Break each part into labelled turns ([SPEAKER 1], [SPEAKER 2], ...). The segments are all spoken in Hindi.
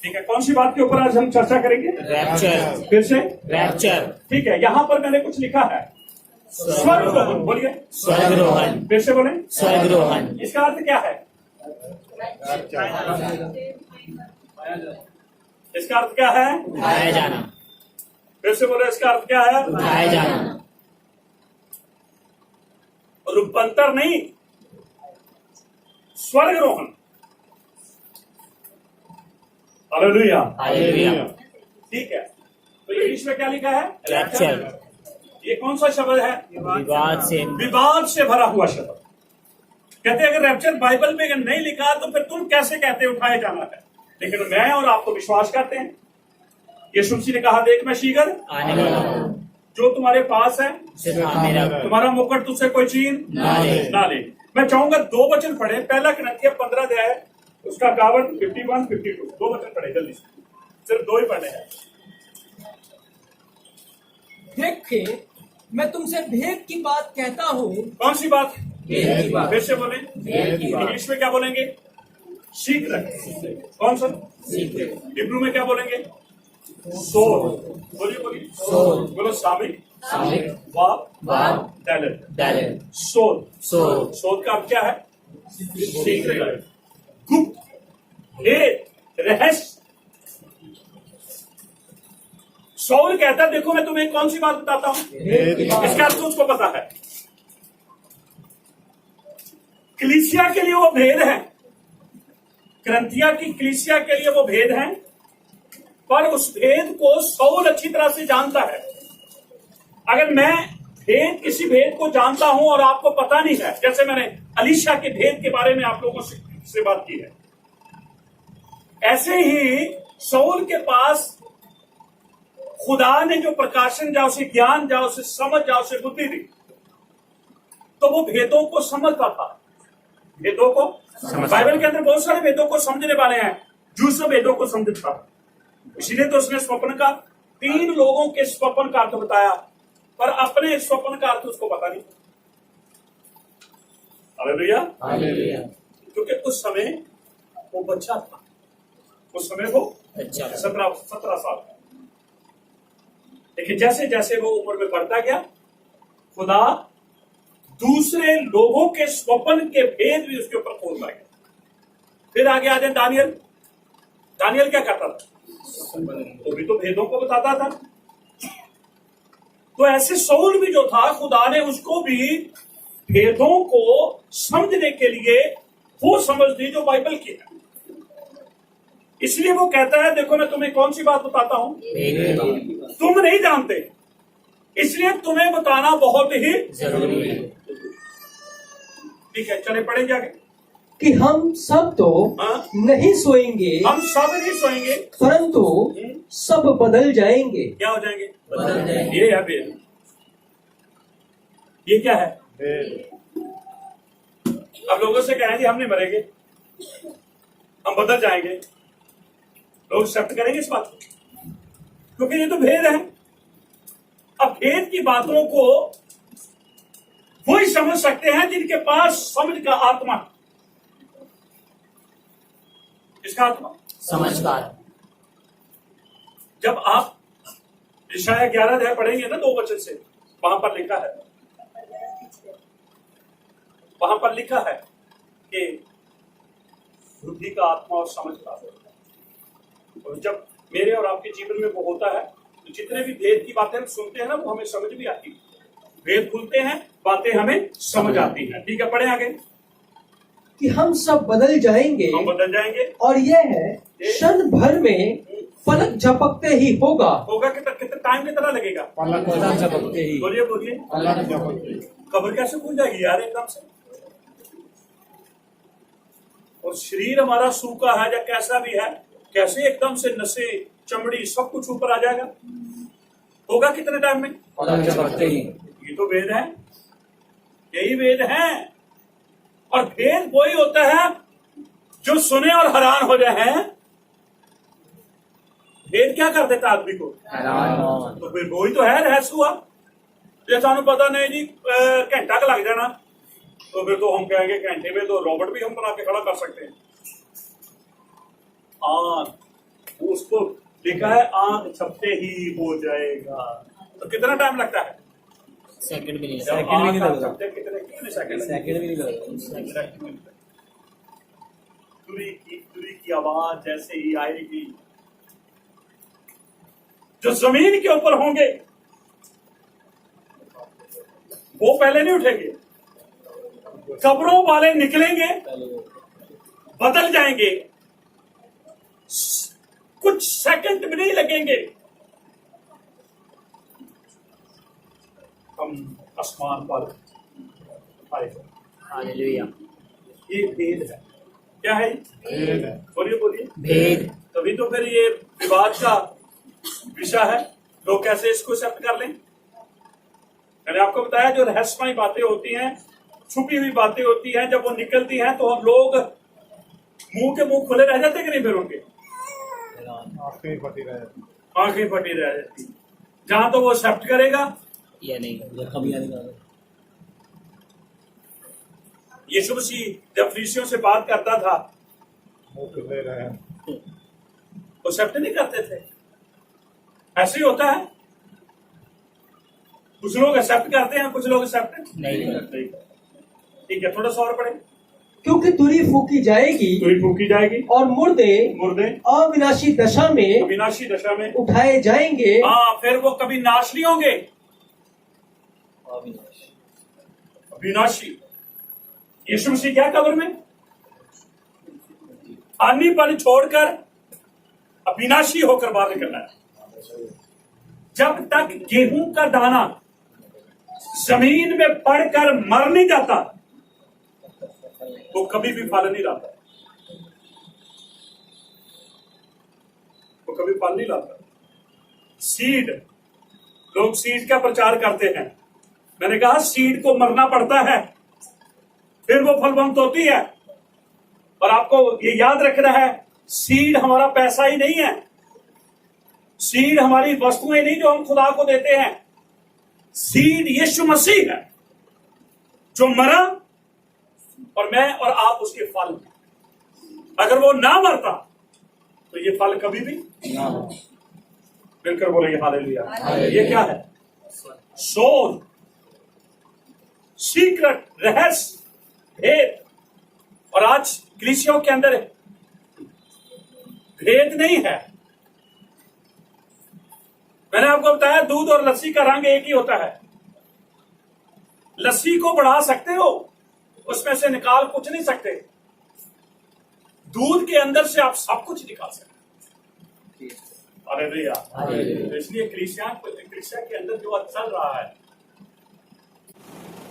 [SPEAKER 1] ठीक है, कौन सी बात के ऊपर आज हम चर्चा करेंगे?
[SPEAKER 2] रैप्चर।
[SPEAKER 1] फिर से
[SPEAKER 2] रैप्चर।
[SPEAKER 1] ठीक है, यहाँ पर मैंने कुछ लिखा है स्वर्गरोहण। बोलिए
[SPEAKER 2] स्वर्गरोहण।
[SPEAKER 1] फिर से बोले
[SPEAKER 2] स्वर्गरोहण।
[SPEAKER 1] इसका अर्थ क्या है? इसका अर्थ क्या है?
[SPEAKER 2] उठाया जाना।
[SPEAKER 1] फिर से बोले इसका अर्थ क्या है?
[SPEAKER 2] उठाया जाना।
[SPEAKER 1] रूपांतर नहीं, स्वर्गरोहण। हालेलुया।
[SPEAKER 2] हालेलुया।
[SPEAKER 1] ठीक है, तो इंग्लिश में क्या लिखा है?
[SPEAKER 2] रैप्चर।
[SPEAKER 1] ये कौन सा शब्द है? विवाद से भरा हुआ शब्द। कहते हैं अगर रैप्चर बाइबल में अगर नहीं लिखा तो फिर तुम कैसे कहते उठाए जाना है? लेकिन मैं और आप तो विश्वास करते हैं। यीशु मसीह ने कहा देख मैं शीघ्र
[SPEAKER 2] आने वाला हूं।
[SPEAKER 1] जो तुम्हारे पास है
[SPEAKER 2] मेरा
[SPEAKER 1] तुम्हारा मुकुट तुझसे कोई छीन ना ले। मैं चाहूंगा 2 वचन पढ़े। पहला करंथिया 15 अध्याय उसका 51, 51, 52 2 वचन पढ़े जल्दी से, सिर्फ 2 ही पढ़े हैं।
[SPEAKER 3] देखे मैं तुमसे भेद की बात कहता हूँ।
[SPEAKER 1] कौन सी बात?
[SPEAKER 2] भेद की बात।
[SPEAKER 1] फिर से बोले
[SPEAKER 2] भेद की बात।
[SPEAKER 1] इंग्लिश में क्या बोलेंगे? शीघ्र। कौन सा? हिब्रू में क्या बोलेंगे? सोल। बोलिए बोलिए
[SPEAKER 2] सोल।
[SPEAKER 1] बोलो Samik
[SPEAKER 2] Samik.
[SPEAKER 1] Wow talent.
[SPEAKER 2] Talent.
[SPEAKER 1] Soul.
[SPEAKER 2] Soul.
[SPEAKER 1] Soul का अर्थ क्या है? शीघ्र, गुप्त, भेद, रहस्य। सौल कहता है देखो मैं तुम्हें कौन सी बात बताता हूं, इसका अर्थ उसको पता है। कलीसिया के लिए वो भेद है, करंथिया की कलीसिया के लिए वो भेद है, पर उस भेद को सौल अच्छी तरह से जानता है। अगर मैं किसी भेद को जानता हूं और आपको पता नहीं है, जैसे मैंने अलीशा के भेद के बारे में आप लोगों से बात की है, ऐसे ही सौल के पास खुदा ने जो प्रकाशन जा उसे ज्ञान जा उसे समझ जा उसे बुद्धि दी, तो वो भेदों को समझता था। भेदों को बाइबल के अंदर बहुत सारे भेदों को समझने वाले हैं, यूसुफ भेदों को समझता था। इसीलिए तो उसने स्वप्न का 3 लोगों के स्वप्न का अर्थ बताया, पर अपने स्वप्न का अर्थ उसको पता नहीं। हालेलुया।
[SPEAKER 2] हालेलुया।
[SPEAKER 1] क्योंकि उस समय वो बच्चा था, उस समय वो 17 साल का। लेकिन जैसे जैसे वो उम्र में बढ़ता गया, खुदा दूसरे लोगों के स्वप्न के भेद भी उसके ऊपर खोलता गया। फिर आगे आ जाए दानियल। दानियल क्या करता था? वो भी तो भेदों को बताता था। तो ऐसे सौल भी जो था, खुदा ने उसको भी भेदों को समझने के लिए वो समझ दी जो बाइबल की है। इसलिए वो कहता है देखो मैं तुम्हें कौन सी बात बताता हूं, तुम नहीं जानते, इसलिए तुम्हें बताना बहुत ही
[SPEAKER 2] जरूरी है।
[SPEAKER 1] ठीक है, चले पढ़ेंगे आगे।
[SPEAKER 3] कि हम सब तो नहीं सोएंगे,
[SPEAKER 1] हम सब नहीं सोएंगे,
[SPEAKER 3] परंतु सब बदल जाएंगे।
[SPEAKER 1] क्या हो जाएंगे?
[SPEAKER 2] बदल जाएंगे।
[SPEAKER 1] ये है भेद। ये क्या है? अब लोगों से कहें जी हम नहीं मरेंगे, हम बदल जाएंगे, लोग एक्सेप्ट करेंगे इस बात को? क्योंकि ये तो भेद है। अब भेद की बातों को वही समझ सकते हैं जिनके पास समझ का आत्मा। इसका आत्मा
[SPEAKER 2] समझदार।
[SPEAKER 1] जब आप यशायाह 11 अध्याय पढ़ेंगे ना 2 वचन से, वहां पर लिखा है कि बुद्धि का आत्मा और समझ का आत्मा। और जब मेरे और आपके जीवन में वो होता है तो जितने भी भेद की बातें हम सुनते हैं ना, वो हमें समझ भी आती है। भेद खुलते हैं, बातें हमें समझ आती हैं। ठीक है, पढ़े आगे।
[SPEAKER 3] कि हम सब बदल जाएंगे,
[SPEAKER 1] हम बदल जाएंगे,
[SPEAKER 3] और यह है क्षण भर में पलक झपकते ही होगा।
[SPEAKER 1] कितना टाइम कितना लगेगा?
[SPEAKER 2] पलक झपकते ही।
[SPEAKER 1] बोलिए बोलिए।
[SPEAKER 2] पलक झपकते ही।
[SPEAKER 1] खबर कैसे खुल जाएगी यार एकदम से? और शरीर हमारा सूखा है या कैसा भी है, कैसे एकदम से नसें चमड़ी सब कुछ ऊपर आ जाएगा? होगा कितने टाइम में?
[SPEAKER 2] पलक झपकते ही।
[SPEAKER 1] ये तो वेद है, यही वेद है। और भेद वही होता है जो सुने और हैरान हो जाए। भेद क्या कर देता आदमी को?
[SPEAKER 2] हैरान।
[SPEAKER 1] तो फिर वही तो है रहस्य हुआ। ये सानू पता नहीं जी घंटा का लग जाना, तो फिर तो हम कहेंगे घंटे में तो रोबोट भी हम बना के खड़ा कर सकते हैं। हाँ, उसको लिखा है आंख झपटे ही हो जाएगा। तो कितना टाइम लगता है?
[SPEAKER 4] सेकंड भी नहीं
[SPEAKER 1] जब
[SPEAKER 2] सेकंड भी नहीं
[SPEAKER 1] आंख
[SPEAKER 2] लगता।
[SPEAKER 1] झपटे कितने सेकंड
[SPEAKER 2] सेकंड भी नहीं लगेगा।
[SPEAKER 1] तुरी की आवाज जैसे ही आएगी, जो जमीन के ऊपर होंगे वो पहले नहीं उठेंगे, कब्रों वाले निकलेंगे, बदल जाएंगे, कुछ सेकंड भी नहीं लगेंगे, हम आसमान पर आएगा।
[SPEAKER 4] हालेलुया।
[SPEAKER 1] ये भेद है। क्या है? बोलिए बोलिए।
[SPEAKER 4] भेद।
[SPEAKER 1] तभी तो फिर ये विवाद का विषय है, लोग कैसे इसको एक्सेप्ट कर लें। मैंने आपको बताया जो रहस्यमय बातें होती हैं, छुपी हुई बातें होती हैं, जब वो निकलती हैं तो हम लोग मुंह के मुंह खुले रह जाते कि नहीं? फिर उनके आंखें फटी रह जाती। जहां तो वो एक्सेप्ट करेगा
[SPEAKER 4] या नहीं।
[SPEAKER 2] कभी नहीं करता।
[SPEAKER 1] यीशु मसीह जब फरीसियों से बात करता था वो एक्सेप्ट नहीं करते थे। ऐसे ही होता है, कुछ लोग एक्सेप्ट करते हैं, कुछ लोग एक्सेप्ट
[SPEAKER 4] नहीं करते।
[SPEAKER 1] ठीक है, थोड़ा सा और पढ़े।
[SPEAKER 3] क्योंकि तुरी फूकी जाएगी
[SPEAKER 1] तुरी फूकी जाएगी
[SPEAKER 3] और मुर्दे
[SPEAKER 1] मुर्दे
[SPEAKER 3] अविनाशी दशा में
[SPEAKER 1] अविनाशी दशा में
[SPEAKER 3] उठाए जाएंगे।
[SPEAKER 1] हाँ, फिर वो कभी नाश नहीं होंगे। अविनाशी। यीशु मसीह क्या कब्र में आनीपन छोड़कर अविनाशी होकर बाहर निकलना है। जब तक गेहूं का दाना जमीन में पड़कर मर नहीं जाता वो कभी भी फल नहीं लाता, वो कभी फल नहीं लाता। सीड, लोग सीड का प्रचार करते हैं। मैंने कहा सीड को मरना पड़ता है फिर वो फलवंत होती है। और आपको ये याद रखना है, सीड हमारा पैसा ही नहीं है, सीड हमारी वस्तुएं नहीं जो हम खुदा को देते हैं। सीड यीशु मसीह है जो मरा और मैं और आप उसके फल। अगर वो ना मरता तो ये फल कभी भी मिलकर बोलेंगे हालेलुया। ये क्या है? सोल, सीक्रेट, रहस्य, भेद। और आज कलीसियाओं के अंदर भेद नहीं है। मैंने आपको बताया दूध और लस्सी का रंग एक ही होता है। लस्सी को बढ़ा सकते हो, उसमें से निकाल कुछ नहीं सकते। दूध के अंदर से आप सब कुछ निकाल सकते हैं। हालेलुया। तो इसलिए कलीसिया के अंदर जो चल रहा है,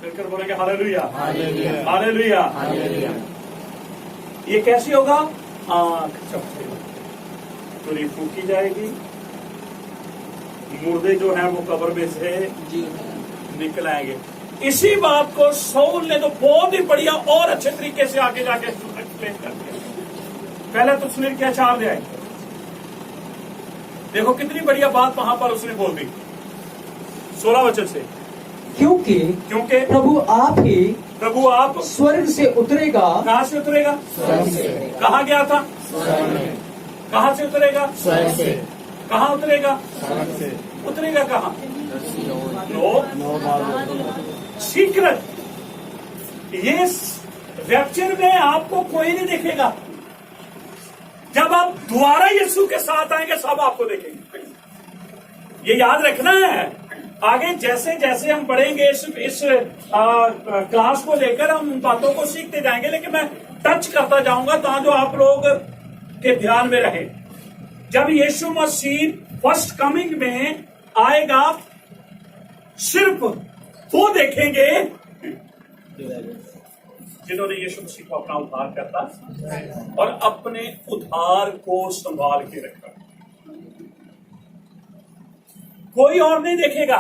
[SPEAKER 1] मिलकर बोलेंगे हालेलुया हालेलुया हालेलुया। ये कैसे होगा? आंख झपटे, तुरी फूकी जाएगी, मुर्दे जो हैं वो कब्र में से निकल आएंगे। इसी बात को सौल ने तो बहुत ही बढ़िया और अच्छे तरीके से आगे जाके एक्सप्लेन कर दिया। पहले तो सुनील क्या 4 अध्याय, देखो कितनी बढ़िया बात वहां पर उसने बोल दी 16 वचन से।
[SPEAKER 3] क्योंकि प्रभु आप स्वर्ग से उतरेगा।
[SPEAKER 1] कहां से उतरेगा? कहां गया था? कहां से उतरेगा? कहां उतरेगा? उतरेगा कहां? सीक्रेट। ये रैप्चर में आपको कोई नहीं देखेगा। जब आप दोबारा यीशु के साथ आएंगे सब आपको देखेंगे। ये याद रखना है। आगे जैसे जैसे हम बढ़ेंगे इस क्लास को लेकर हम उन बातों को सीखते जाएंगे, लेकिन मैं टच करता जाऊंगा ताकि आप लोग के ध्यान में रहे। जब यीशु मसीह फर्स्ट कमिंग में आएगा, सिर्फ वो देखेंगे जिन्होंने यीशु मसीह को अपना उद्धार करता और अपने उद्धार को संभाल के रखा। कोई और नहीं देखेगा।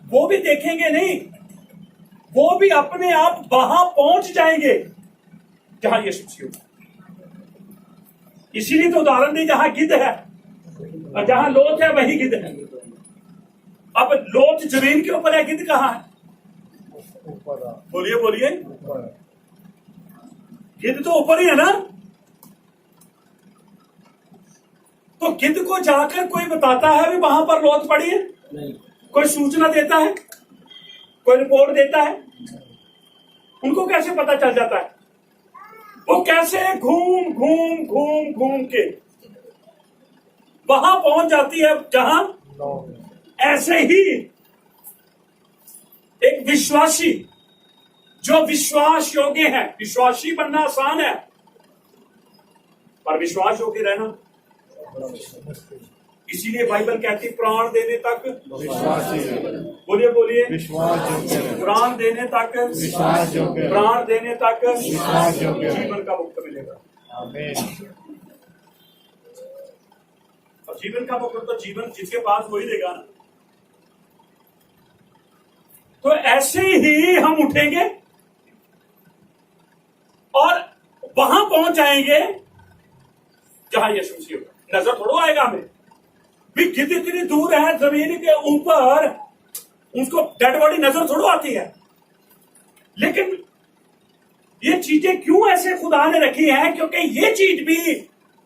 [SPEAKER 1] वो भी देखेंगे नहीं, वो भी अपने आप वहां पहुंच जाएंगे जहां यीशु मसीह होगा। इसीलिए तो उदाहरण दी, जहां गिद्ध है और जहां लोथ है वही गिद्ध है। अब लोथ जमीन के ऊपर है, गिद्ध कहां है? बोलिए बोलिए। गिद्ध तो ऊपर ही है ना। तो गिद्ध को जाकर कोई बताता है भी वहां पर लोथ पड़ी है?
[SPEAKER 2] नहीं।
[SPEAKER 1] कोई सूचना देता है? कोई रिपोर्ट देता है? उनको कैसे पता चल जाता है? वो कैसे घूम घूम घूम घूम के वहां पहुंच जाती है जहां ऐसे ही एक विश्वासी जो विश्वास योग्य है। विश्वासी बनना आसान है, पर विश्वास योग्य रहना, इसीलिए बाइबल कहती प्राण देने तक बोलिए बोलिए प्राण देने तक प्राण देने तक जीवन का मुक्त मिलेगा। और जीवन का मुक्त तो जीवन जिसके पास वही देगा ना। तो ऐसे ही हम उठेंगे और वहां पहुंच जाएंगे जहां यीशु मसीह होगा। नजर थोड़ा आएगा हमें भी, गिद्ध इतनी दूर है जमीन के ऊपर, उसको डेड बॉडी नजर थोड़ा आती है। लेकिन ये चीजें क्यों ऐसे खुदा ने रखी है? क्योंकि ये चीज भी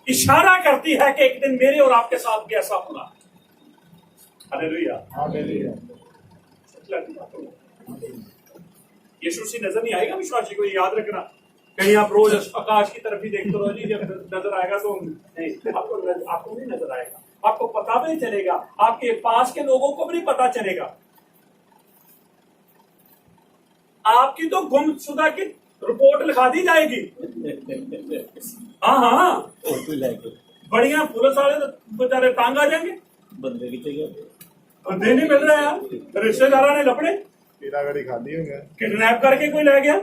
[SPEAKER 1] इशारा करती है कि एक दिन मेरे और आपके साथ भी ऐसा होगा। हालेलुया। यीशु मसीह नजर नहीं आएगा विश्वासी को, याद रखना। कहीं आप रोज आकाश की तरफ ही देखते रहो जी, जब नजर आएगा तो नहीं, आपको नहीं नजर आएगा, आपको पता भी नहीं चलेगा, आपके पास के लोगों को भी नहीं पता चलेगा। आपकी तो गुमशुदा की रिपोर्ट लिखा दी जाएगी। हाँ, बढ़िया पुलिस वाले तो बेचारे टांग आ जाएंगे,
[SPEAKER 2] बंदे की जगह
[SPEAKER 1] बंदे नहीं मिल रहे यार, रिश्तेदारा ने लपड़े
[SPEAKER 5] खाली हो गया,
[SPEAKER 1] किडनैप करके कोई ले गया।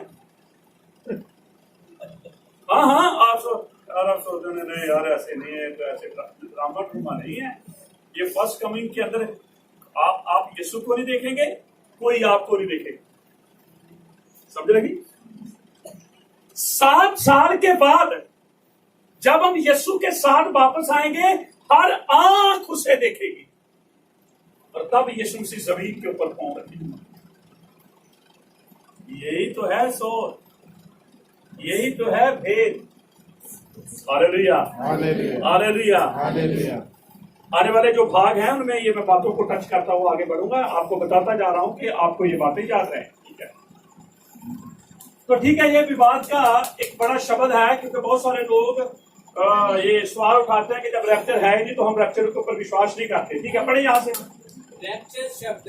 [SPEAKER 1] हाँ, आप सोच रहे नहीं यार ऐसे नहीं है, तो ऐसे ड्रामा ड्रामा नहीं है। ये फर्स्ट कमिंग के अंदर आप यीशु को नहीं देखेंगे, कोई आपको नहीं देखेगा। समझ लगी? 7 साल के बाद जब हम यीशु के साथ वापस आएंगे, हर आंख उसे देखेगी और तब यीशु मसीह जमीन के ऊपर पांव रखेगा। यही तो है सोच, यही तो है भेद। Hallelujah, hallelujah. आने वाले जो भाग हैं उनमें ये मैं बातों को टच करता हुआ आगे बढ़ूंगा, आपको बताता जा रहा हूं कि आपको ये बातें याद रहें। ठीक है, तो ठीक है, ये विवाद का एक बड़ा शब्द है, क्योंकि बहुत सारे लोग ये सवाल उठाते हैं कि जब रैप्चर है नहीं तो हम रैप्चर के ऊपर विश्वास नहीं करते। ठीक है, पढ़े यहाँ से।
[SPEAKER 6] रैप्चर शब्द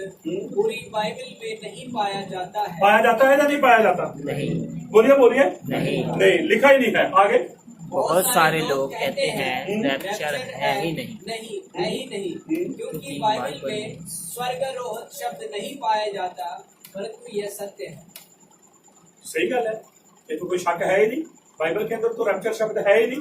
[SPEAKER 6] पूरी बाइबल में नहीं पाया जाता है।
[SPEAKER 1] पाया जाता है या नहीं पाया जाता?
[SPEAKER 4] नहीं।
[SPEAKER 1] बोलिए बोलिए।
[SPEAKER 4] नहीं,
[SPEAKER 1] लिखा ही नहीं है। आगे
[SPEAKER 4] बहुत सारे लोग कहते हैं रैप्चर है ही नहीं।
[SPEAKER 6] नहीं है ही नहीं, क्योंकि बाइबल में स्वर्गारोहण शब्द नहीं पाया जाता, परंतु यह सत्य है।
[SPEAKER 1] सही गल है, ये तो कोई शक है ही नहीं। बाइबल के अंदर तो रैप्चर शब्द है ही नहीं,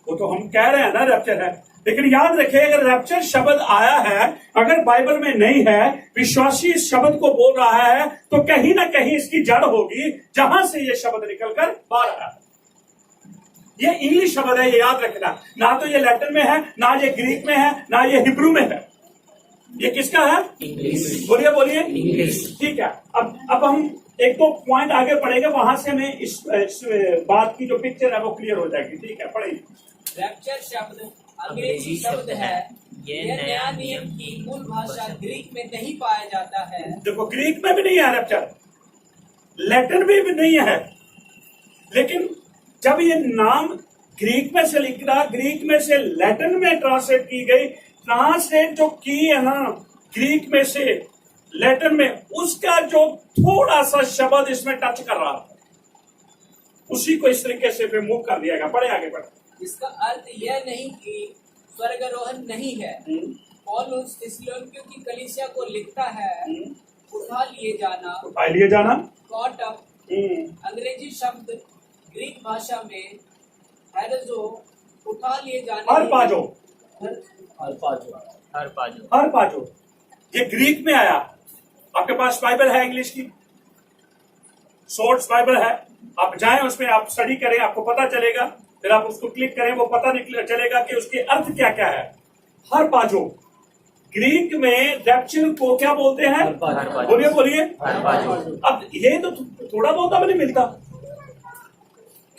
[SPEAKER 1] वो तो हम कह रहे हैं ना रैप्चर है। लेकिन याद रखिए, अगर रैप्चर शब्द आया है, अगर बाइबल में नहीं है, विश्वासी इस शब्द को बोल रहा है, तो कहीं ना कहीं इसकी जड़ होगी जहां से ये शब्द निकलकर बाहर आया। ये इंग्लिश शब्द है, ये याद रखना। ना तो ये लैटिन में है, ना ये ग्रीक में है, ना ये हिब्रू में है। ये किसका है?
[SPEAKER 4] इंग्लिश।
[SPEAKER 1] बोलिए बोलिए।
[SPEAKER 4] इंग्लिश।
[SPEAKER 1] ठीक है, अब हम एक दो पॉइंट आगे पढ़ेंगे, वहां से हमें इस बात की जो पिक्चर है वो क्लियर हो जाएगी। ठीक है, पढ़िए।
[SPEAKER 6] रैप्चर शब्द अंग्रेजी शब्द है। यह नया नियम की मूल भाषा ग्रीक में नहीं पाया जाता है।
[SPEAKER 1] देखो, ग्रीक में भी नहीं है रैप्चर, लैटिन में भी नहीं है। लेकिन जब ये नाम ग्रीक में से लिखा, ग्रीक में से लैटिन में ट्रांसलेट की गई, ट्रांसलेट जो की है ना ग्रीक में से लैटिन में, उसका जो थोड़ा सा शब्द इसमें टच कर रहा था, उसी को इस तरीके से रिमूव कर दिया गया। पढ़े आगे बढ़े।
[SPEAKER 6] इसका अर्थ यह नहीं कि स्वर्गारोहण नहीं है। पौलुस थिस्सलुनीकियों की कलीसिया को लिखता है, उठा लिए जाना, कॉट अप, अंग्रेजी शब्द ग्रीक भाषा में हैरजो, उठा लिए जाने,
[SPEAKER 1] हर पाजो, ये ग्रीक में आया। आपके पास बाइबल है इंग्लिश की, सोर्स बाइबल है, आप जाएं उसमें, आप स्टडी करें, आपको पता चलेगा। फिर आप उसको क्लिक करें, वो पता चलेगा कि उसके अर्थ क्या क्या है। हर पाजो, ग्रीक में रैप्चर को क्या बोलते हैं? बोलिए बोलिए। अब ये तो थोड़ा बहुत हमें नहीं मिलता,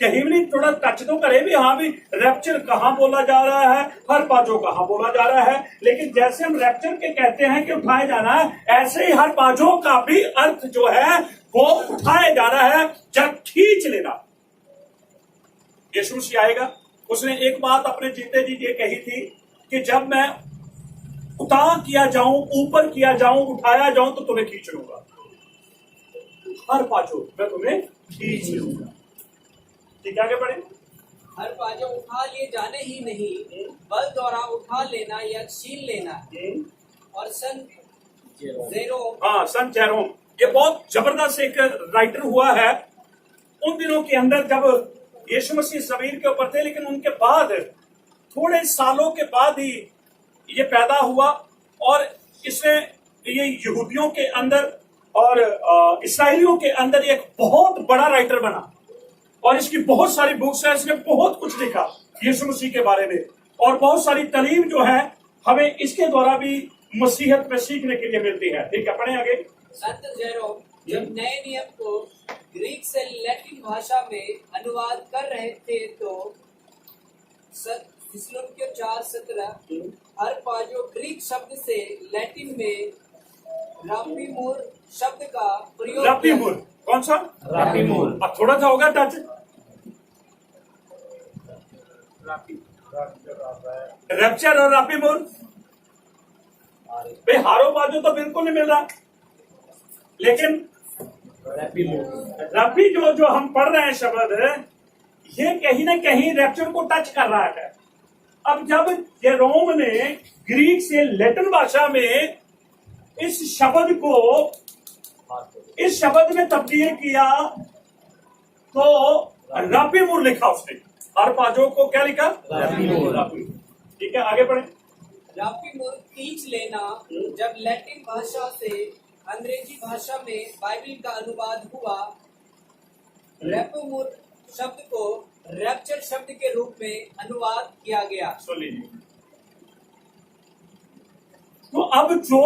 [SPEAKER 1] कहीं भी नहीं थोड़ा टच तो करे भी, हाँ भी रैप्चर कहाँ बोला जा रहा है, हर पाजो कहाँ बोला जा रहा है। लेकिन जैसे हम रैप्चर के कहते हैं कि उठाए जाना है, ऐसे ही हर पाजो का भी अर्थ जो है वो उठाए जाना है, जब खींच लेना। यीशु मसीह आएगा, उसने एक बात अपने जीते जी ये कही थी कि जब मैं उतार किया जाऊं, ऊपर किया जाऊं, उठाया जाऊं तो तुम्हें खींच लूंगा। हर पाजो मैं तुम्हें खींच लूंगा। ठीक है, आगे बढ़े।
[SPEAKER 6] हर पाजो उठा लिए जाने ही नहीं, बल द्वारा उठा लेना या छीन लेना। और सन जेरोम,
[SPEAKER 1] हाँ, संत जेरोम, ये बहुत जबरदस्त एक राइटर हुआ है उन दिनों के अंदर जब यीशु मसीह जमीन के ऊपर थे, लेकिन उनके बाद थोड़े सालों के बाद ही ये पैदा हुआ और इसने ये यहूदियों के अंदर और इस्राएलियों के अंदर एक बहुत बड़ा राइटर बना और इसकी बहुत सारी बुक्स है। इसने बहुत कुछ लिखा यीशु मसीह के बारे में और बहुत सारी तालीम जो है हमें इसके द्वारा भी मसीहत में सीखने के लिए मिलती है। ठीक है, पढ़े आगे।
[SPEAKER 6] संत जेरोम जब नए नियम को ग्रीक से लैटिन भाषा में अनुवाद कर रहे थे तो थिस्सलुनीकियों 4:17 हर पाजो ग्रीक शब्द से लैटिन में रापिमूर शब्द का प्रयोग।
[SPEAKER 1] रापिमूर कौन सा?
[SPEAKER 2] रापिमूर।
[SPEAKER 1] अब थोड़ा सा होगा टच। रैप्चर और रापिमूर, भाई हारो बाजू तो बिल्कुल नहीं मिल रहा, लेकिन रैपी जो हम पढ़ रहे हैं शब्द, ये कहीं ना कहीं रैप्चर को टच कर रहा है। अब जब जेरोम ने ग्रीक से लैटिन भाषा में इस शब्द में तब्दील किया तो रापिमूर लिखा उसने। हर पाजो को क्या लिखा? रापिमूर। ठीक है, आगे बढ़े।
[SPEAKER 6] रापिमूर खींच लेना जब लैटिन भाषा से अंग्रेजी भाषा में बाइबल का अनुवाद हुआ, रैपिमूर शब्द को रैप्चर शब्द के रूप में अनुवाद किया गया।
[SPEAKER 1] सुन लीजिए, तो अब जो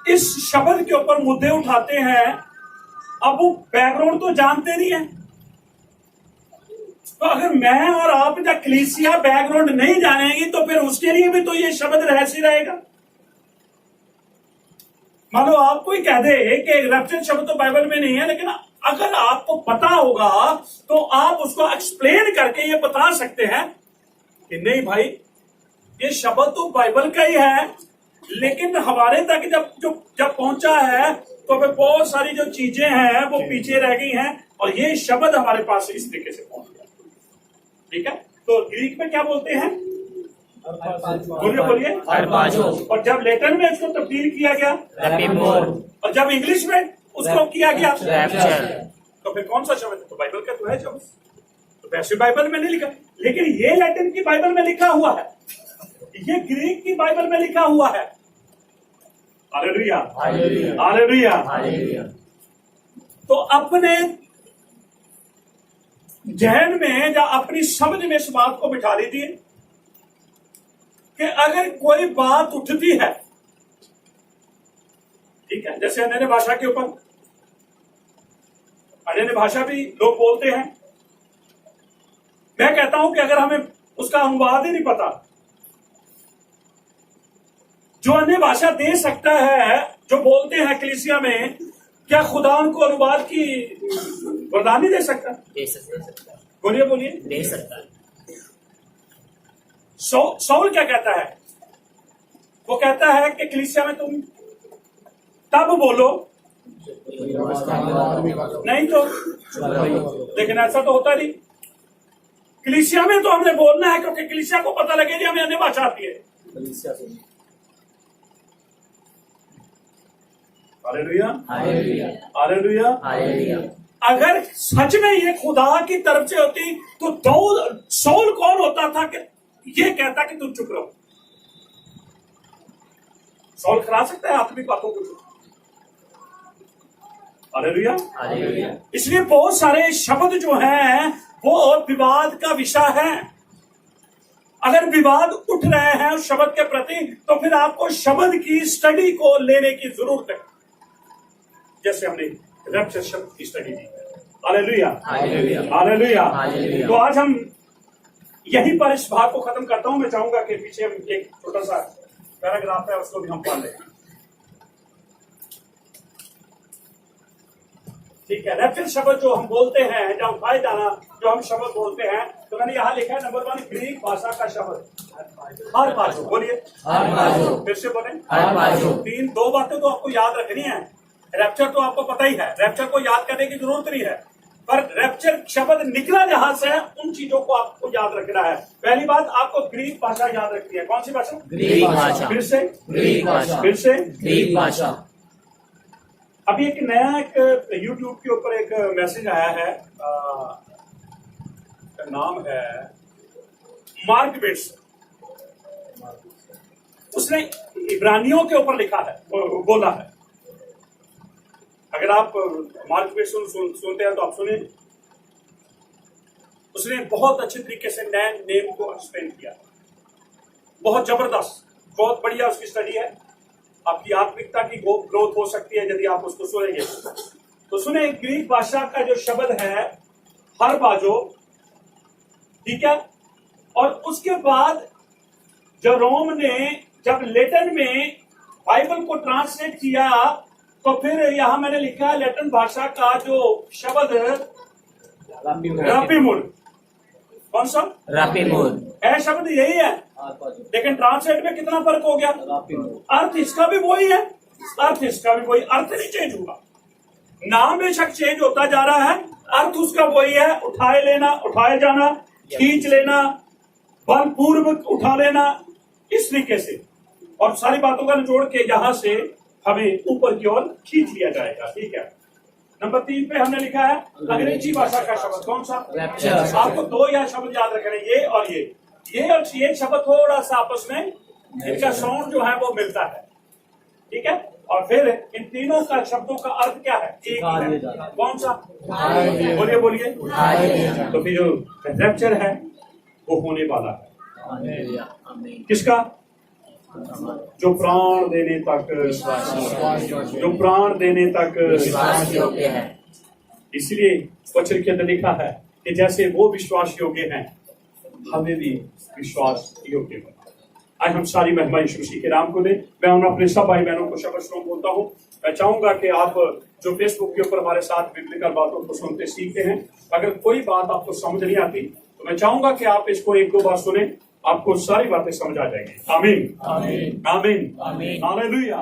[SPEAKER 1] इस शब्द के ऊपर मुद्दे उठाते हैं, अब वो बैकग्राउंड तो जानते नहीं है। तो अगर मैं और आप जब कलीसिया बैकग्राउंड नहीं जानेंगी तो फिर उसके लिए भी तो ये शब्द रहस्य रहेगा। मान लो आपको ही कह दे कि रैप्चर शब्द तो बाइबल में नहीं है, लेकिन अगर आपको पता होगा तो आप उसको एक्सप्लेन करके ये बता सकते हैं कि नहीं भाई ये शब्द तो बाइबल का ही है, लेकिन हमारे तक जब पहुंचा है तो फिर बहुत सारी जो चीजें हैं वो पीछे रह गई हैं और ये शब्द हमारे पास इस तरीके से पहुंच गया। ठीक है, तो ग्रीक में क्या बोलते हैं? बोलिए।
[SPEAKER 4] हर पाजो।
[SPEAKER 1] और जब लैटिन में इसको तब्दील किया गया
[SPEAKER 4] रापिमूर।
[SPEAKER 1] और जब इंग्लिश में उसको किया गया
[SPEAKER 4] रैप्चर।
[SPEAKER 1] तो फिर कौन सा शब्द है? तो बाइबल का तो है शब्द, तो वैसे बाइबल में नहीं लिखा, लेकिन ये लैटिन की बाइबल में लिखा हुआ है, ये ग्रीक की बाइबल में लिखा हुआ है। Hallelujah, hallelujah. तो अपने जहन में या अपनी समझ में इस बात को बिठा लीजिए कि अगर कोई बात उठती है, ठीक है, जैसे अन्य भाषा के ऊपर, अन्य भाषा भी लोग बोलते हैं। मैं कहता हूं कि अगर हमें उसका अनुवाद ही नहीं पता, जो अन्य भाषा दे सकता है, जो बोलते हैं कलीसिया में, क्या खुदा उनको अनुवाद की वरदान नहीं दे सकता?
[SPEAKER 4] दे सकता है।
[SPEAKER 1] बोलिए।
[SPEAKER 4] दे सकता है।
[SPEAKER 1] सौल क्या कहता है? वो कहता है कि कलीसिया में तुम तब बोलो, नहीं तो, लेकिन ऐसा तो होता नहीं। कलीसिया में तो हमने बोलना है क्योंकि कलीसिया को पता लगे कि हमें अन्य भाषा आती है। Hallelujah, hallelujah. अगर सच में ये खुदा की तरफ से होती तो सौल कौन होता था कि ये कहता कि तुम चुप रहो? सौल करा सकता है आत्मिक बातों को। हालेलुया। इसलिए बहुत सारे शब्द जो हैं वो विवाद का विषय है। अगर विवाद उठ रहे हैं उस शब्द के प्रति तो फिर आपको शब्द की स्टडी को लेने की जरूरत है, जैसे हमने रैप्चर शब्द की स्टडी की। Hallelujah,
[SPEAKER 4] hallelujah,
[SPEAKER 1] hallelujah.
[SPEAKER 4] हालेलुया।
[SPEAKER 1] तो आज हम यहीं पर इस भाग को खत्म करता हूं। मैं चाहूंगा कि पीछे हम एक छोटा सा पैराग्राफ है, उसको भी हम पढ़ लें। ठीक है, रैप्चर शब्द जो हम बोलते हैं, जब उठाए जाना जो हम शब्द बोलते हैं, तो मैंने यहाँ लिखा है नंबर 1 ग्रीक भाषा का शब्द हारपाजो। बोलिए
[SPEAKER 4] हारपाजो।
[SPEAKER 1] फिर से बोले
[SPEAKER 4] हारपाजो।
[SPEAKER 1] 2 बातें तो आपको याद रखनी है। रैप्चर तो आपको पता ही है, रैप्चर को याद करने की जरूरत नहीं है, पर रैप्चर शब्द निकला जहां से है उन चीजों को आपको याद रखना है। पहली बात, आपको ग्रीक भाषा याद रखनी है। कौन सी भाषा?
[SPEAKER 4] ग्रीक भाषा।
[SPEAKER 1] फिर से
[SPEAKER 4] ग्रीक भाषा।
[SPEAKER 1] फिर से
[SPEAKER 4] ग्रीक भाषा।
[SPEAKER 1] अभी एक नया एक YouTube के ऊपर एक मैसेज आया है, नाम है मार्क बिट्स। उसने इब्रानियों के ऊपर लिखा है, बोला है। अगर आप मार्क बिट्स सुनते हैं तो आप सुने। उसने बहुत अच्छे तरीके से नए नेम को एक्सप्लेन किया, बहुत जबरदस्त, बहुत बढ़िया उसकी स्टडी है। आपकी आत्मिकता की ग्रोथ हो सकती है यदि आप उसको सुनेंगे। तो सुने, ग्रीक भाषा का जो शब्द है हारपाजो, ठीक है, और उसके बाद जब रोम ने जब लैटिन में बाइबल को ट्रांसलेट किया, तो फिर यहां मैंने लिखा है लैटिन भाषा का जो शब्द रापिमुर। कौन सा?
[SPEAKER 4] रापिमुर
[SPEAKER 1] है शब्द यही है, लेकिन ट्रांसलेट में कितना फर्क हो गया? अर्थ इसका भी वही है, अर्थ इसका भी वही, अर्थ नहीं चेंज हुआ। नाम बेशक चेंज होता जा रहा है, अर्थ उसका वही है। उठाए लेना, उठाए जाना, खींच लेना, बलपूर्वक उठा लेना, इस तरीके से। और सारी बातों का निचोड़ के यहां से हमें ऊपर की ओर खींच लिया जाएगा। ठीक है, नंबर 3 पे हमने लिखा है अंग्रेजी भाषा का शब्द। कौन सा?
[SPEAKER 4] रैप्चर।
[SPEAKER 1] आपको 2 या शब्द याद रखने, ये और ये और ये शब्द थोड़ा सा आपस में इनका साउंड जो है वो मिलता है। ठीक है, और फिर इन तीनों का शब्दों का अर्थ क्या है? एक ही है। कौन सा? बोलिए बोलिए। तो फिर जो रैप्चर है वो होने वाला है। किसका? जो प्राण देने तक, जो प्राण देने तक
[SPEAKER 4] विश्वास योग्य है।
[SPEAKER 1] इसलिए वचन के अंदर लिखा है कि जैसे वो विश्वास योग्य हैं, हमें भी विश्वास योग्य होना। आज हम सारी महिमा यीशु मसीह के नाम को दें। मैं उन अपने सब भाई बहनों को शब्द श्लोक बोलता हूँ। मैं चाहूंगा कि आप जो फेसबुक के ऊपर हमारे साथ बिब्लिकल बातों को सुनते सीखते हैं, अगर कोई बात आपको समझ नहीं आती तो मैं चाहूंगा कि आप इसको 1-2 बार सुने, आपको सारी बातें समझ आ जाएंगी। आमीन, आमीन, आमीन, हालेलुया।